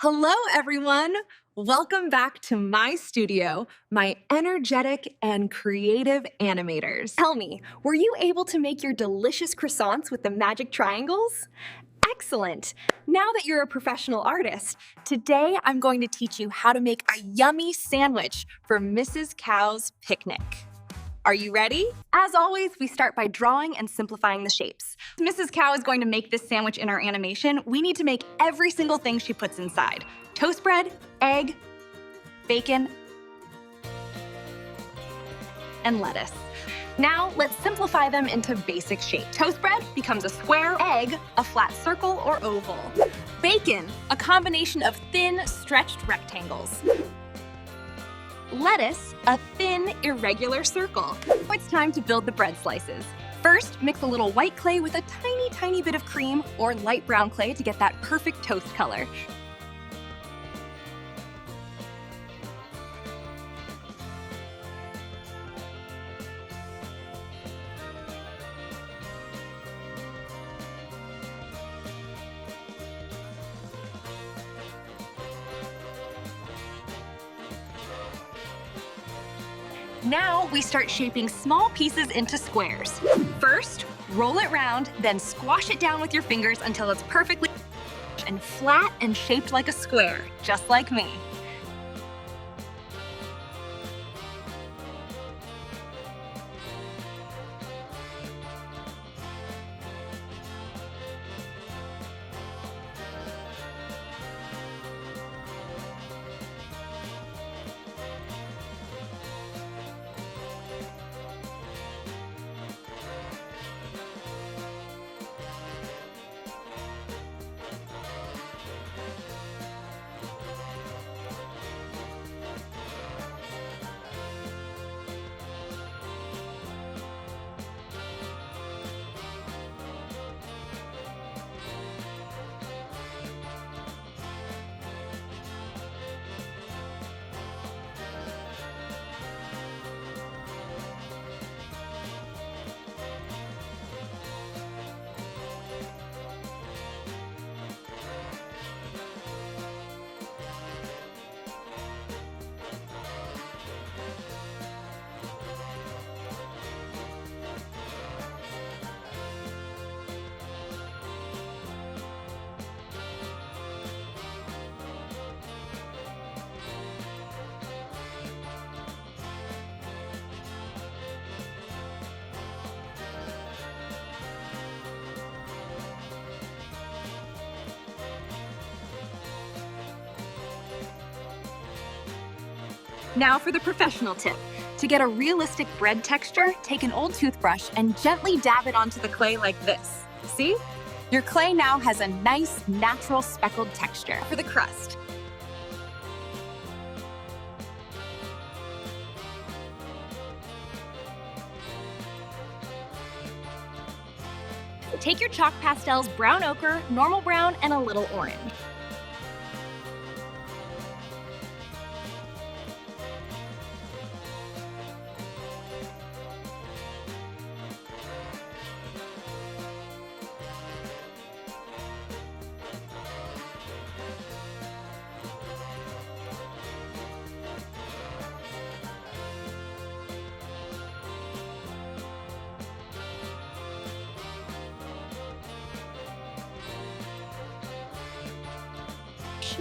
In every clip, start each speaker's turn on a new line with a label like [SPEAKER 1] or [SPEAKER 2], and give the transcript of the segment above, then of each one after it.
[SPEAKER 1] Hello, everyone. Welcome back to my studio, my energetic and creative animators.
[SPEAKER 2] Tell me, were you able to make your delicious croissants with the magic triangles? Excellent! Now that you're a professional artist, today I'm going to teach you how to make a yummy sandwich for Mrs. Cow's picnic. Are you ready? As always, we start by drawing and simplifying the shapes. Mrs. Cow is going to make this sandwich in our animation. We need to make every single thing she puts inside. Toast bread, egg, bacon, and lettuce. Now, let's simplify them into basic shape. Toast bread becomes a square, egg, a flat circle or oval. Bacon, a combination of thin, stretched rectangles. Lettuce, a thin, irregular circle. It's time to build the bread slices. First, mix a little white clay with a tiny bit of cream or light brown clay to get that perfect toast color. Now we start shaping small pieces into squares. First, roll it round, then squash it down with your fingers until it's perfectly and flat and shaped like a square, just like me. Now for the professional tip. To get a realistic bread texture, take an old toothbrush and gently dab it onto the clay like this. See? Your clay now has a nice, natural speckled texture. For the crust. Take your chalk pastels brown ochre, normal brown, and a little orange.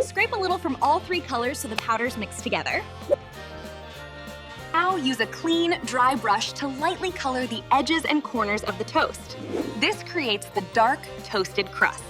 [SPEAKER 2] Scrape a little from all three colors so the powders mix together. Now use a clean, dry brush to lightly color the edges and corners of the toast. This creates the dark, toasted crust.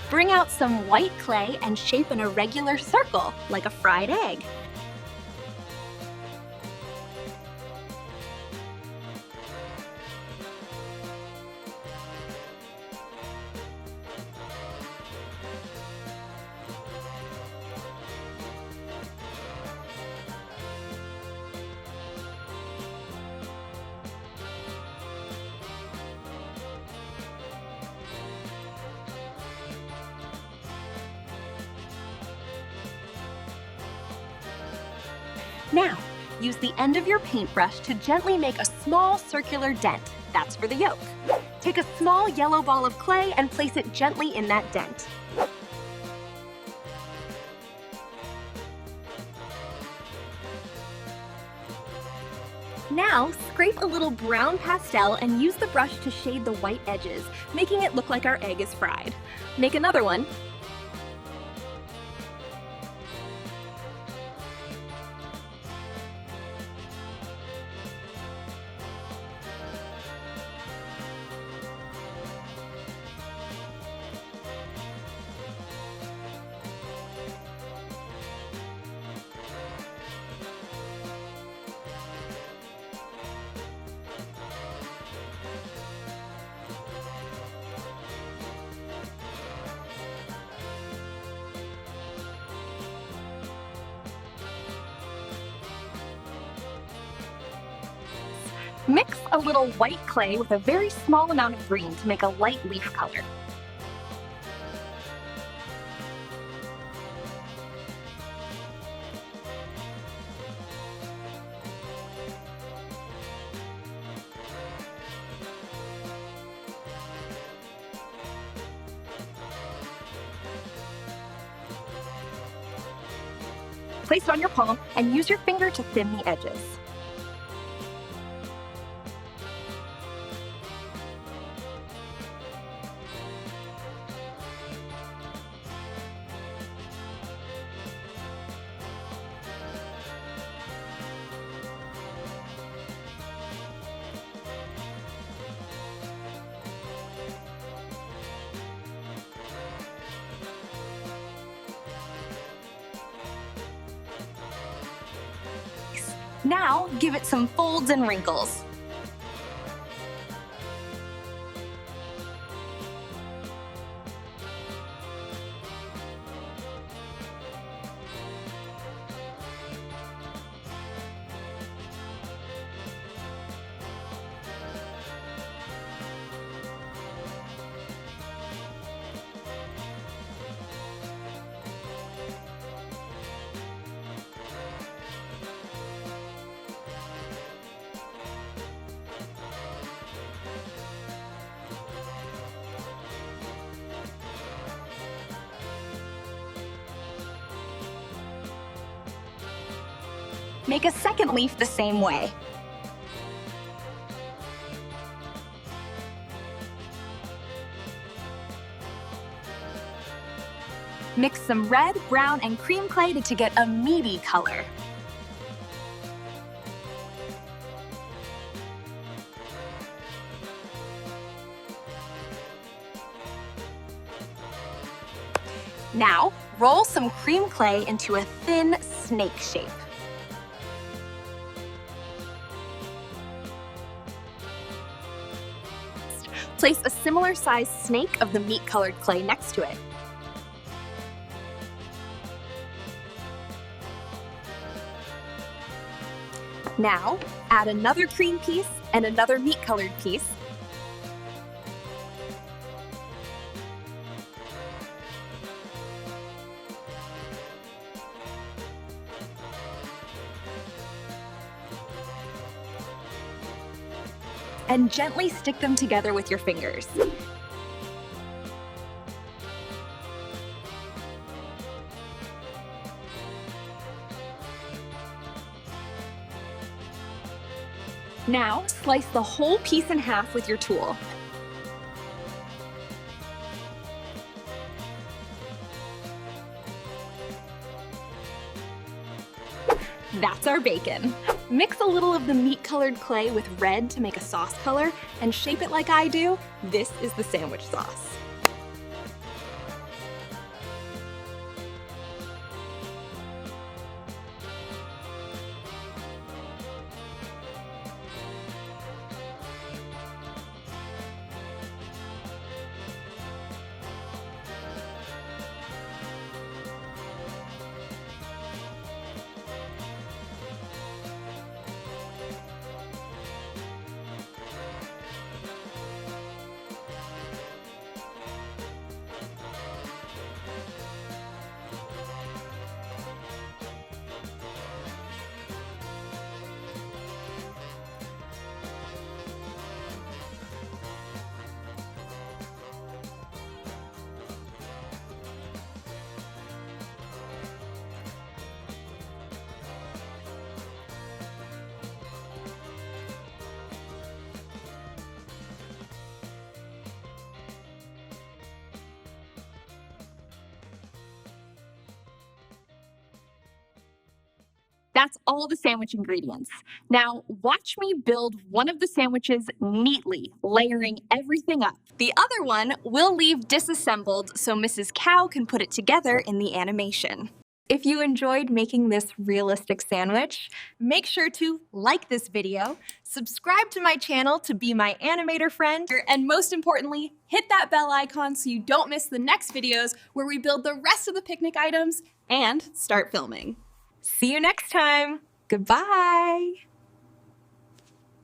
[SPEAKER 2] Bring out some white clay and shape an irregular circle, like a fried egg. Now, use the end of your paintbrush to gently make a small circular dent. That's for the yolk. Take a small yellow ball of clay and place it gently in that dent. Now, scrape a little brown pastel and use the brush to shade the white edges, making it look like our egg is fried. Make another one. Mix a little white clay with a very small amount of green to make a light leaf color. Place it on your palm and use your finger to thin the edges. Now, give it some folds and wrinkles. Make a second leaf the same way. Mix some red, brown, and cream clay to get a meaty color. Now, roll some cream clay into a thin snake shape. Place a similar sized snake of the meat-colored clay next to it. Now, add another cream piece and another meat-colored piece. And gently stick them together with your fingers. Now, slice the whole piece in half with your tool. That's our bacon. Mix a little of the meat-colored clay with red to make a sauce color, and shape it like I do. This is the sandwich sauce. That's all the sandwich ingredients. Now, watch me build one of the sandwiches neatly, layering everything up. The other one we'll leave disassembled so Mrs. Cow can put it together in the animation. If you enjoyed making this realistic sandwich, make sure to like this video, subscribe to my channel to be my animator friend, and most importantly, hit that bell icon so you don't miss the next videos where we build the rest of the picnic items and start filming. See you next time. Goodbye.